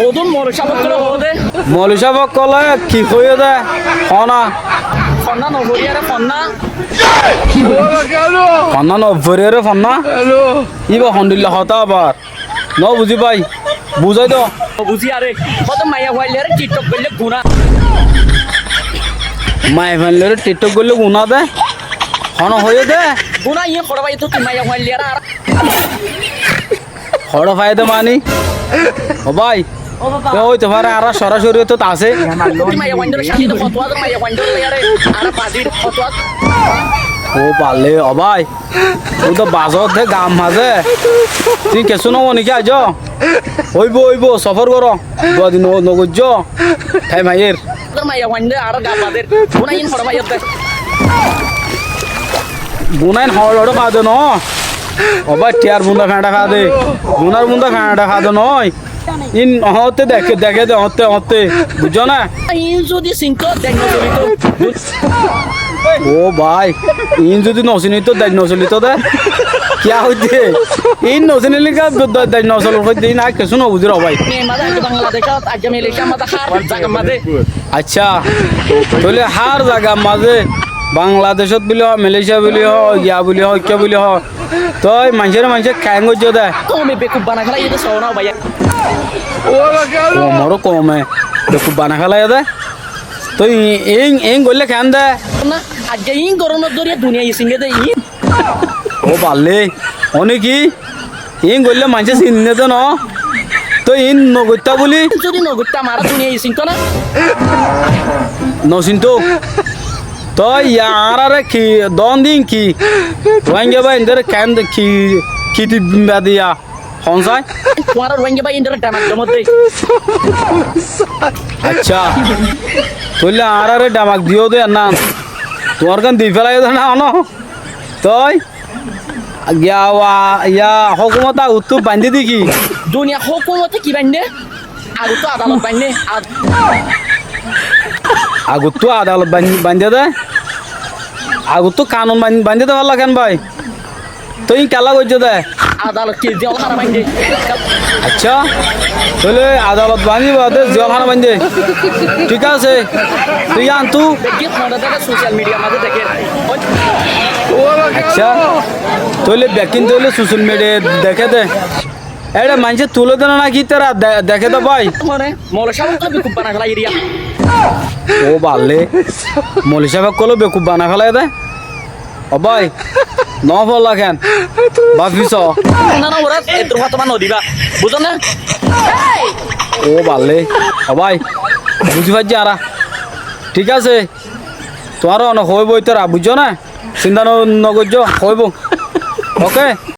ওদন মলসাবক করে ওদে মলিসাবক কলে কি কইও দে হনা ফন্না নগরিয়ারে ফন্না ফন্না নভরিয়ারে ফন্না ইবা হন্দিল্লা হতা আবার ন বুঝি পাই বুঝাই তো বুঝি আরে কত মাইয়া হইলে টিকটক করলে গুনা মাই ফেললে টিকটক করলে গুনা দে হন হয়ে দে গুনা ইয়ে পড়া ভাই তো তুই মাইয়া হইলে আর হড় ফায়দা মানি ও ভাই ওই তো পারে আর সরাসরি তো আছে তুই মাইয়া হইলে শাদি তো ফতোয়া তো মাইয়া হইলে আরে আর বাজির ফতোয়া ও পারলে ও ভাই তুই তো বাজত দে গাম মাঝে তুই কেসু নব নাকি আজ হইব সফর কর দুদিন নগজ ঠাই মাইয়ের তোর মাইয়া হইলে আর গাবাদের গুনা ইন পড়া ভাই দে বুনাইন হড় ফাদে ন ও ভাই টিয়ার বুন্দা ফেঁটা ফাদে বুনার বুন্দা ফেঁটা ফাদে নয় ইন হতে দেখে দেখে দে হতে বুঝছো না ইন যদি সিংক দেখ নজরিত ও ভাই ইন যদি নচিনিত দায় নচলিত দে কিয়া হইতে ইন নচিনিলি কা দায় নচল হইতে না কিছু নবুঝি র ভাই মাঝে বাংলাদেশ আজ মালয়েশিয়া মাঝে হার জায়গা মাঝে আচ্ছা তাহলে হার জায়গা মাঝে বাংলাদেশত বুলি হয় মালয়েশিয়া বুলি হয় ইয়া বুলি হয় কিয় বুলি হয় তই মানুষের খাই গজ্য দে কমে বেকুব বানা খেলা এটা সও না ভাইয়া কমরও কমে খুব বানা খেলাই দে তুই এই গলে খান দে না আজ ইন গরমের দরিয়া দুনিয়া ইসিঙ্গে দে ই ও পারলে অনেকি ইন গলে মানুষে চিনে তো ন তো ইন নগত্যা বলি যদি নগুত্তা মারা দুনিয়া ইসিং তো না নচিন্ত তই ইয়ার কি দন দিন কি রোহিঙ্গা বা ইন্দার খান কি দিয়া হনসাই তোমার রোহিঙ্গা ভাই ইন্টার টাইম একদম মধ্যে আচ্ছা তুইলে আর ডামাক দিও দে না তোমার কান দি ফেলাই দে না ন তই ইয়া হকুমতা উত্তু বান্ধি দি কি দুনিয়া হুকুমতে কি বান্ধে আগু তো আদালত বান্ধে আগত তো আদালত বান্ধে দে আগত তো কানুন বান্ধে দে ভালো কেন ভাই তুই কেলা করছো দে আদালত কি জেল হারা বান্ধে আচ্ছা তাহলে আদালত বাঁধিব জলখানা বান্ধে ঠিক আছে তুই আনতু দেখি ফোনে দেখে সোশ্যাল মিডিয়া মাঝে দেখে আচ্ছা তাহলে ব্যাকিং তাহলে সোশ্যাল মিডিয়া দেখে দে এটা মানুষের তুলে দেন না কি তারা দেখে তো ভাই মানে মলসাব তো বেকুব বানা খেলা এরিয়া ও বাড়লে মলিশা কলো বেকুব বানা ফেলাই দে ও ভাই ন ফলা কেন ভাবিস না না ওরা এত কথা মান দিবা বুঝো না ও বাড়লে ও ভাই বুঝি পাচ্ছি আরা ঠিক আছে তোমারও হইব তোরা বুঝছো না চিন্তা নগর্য হইব ওকে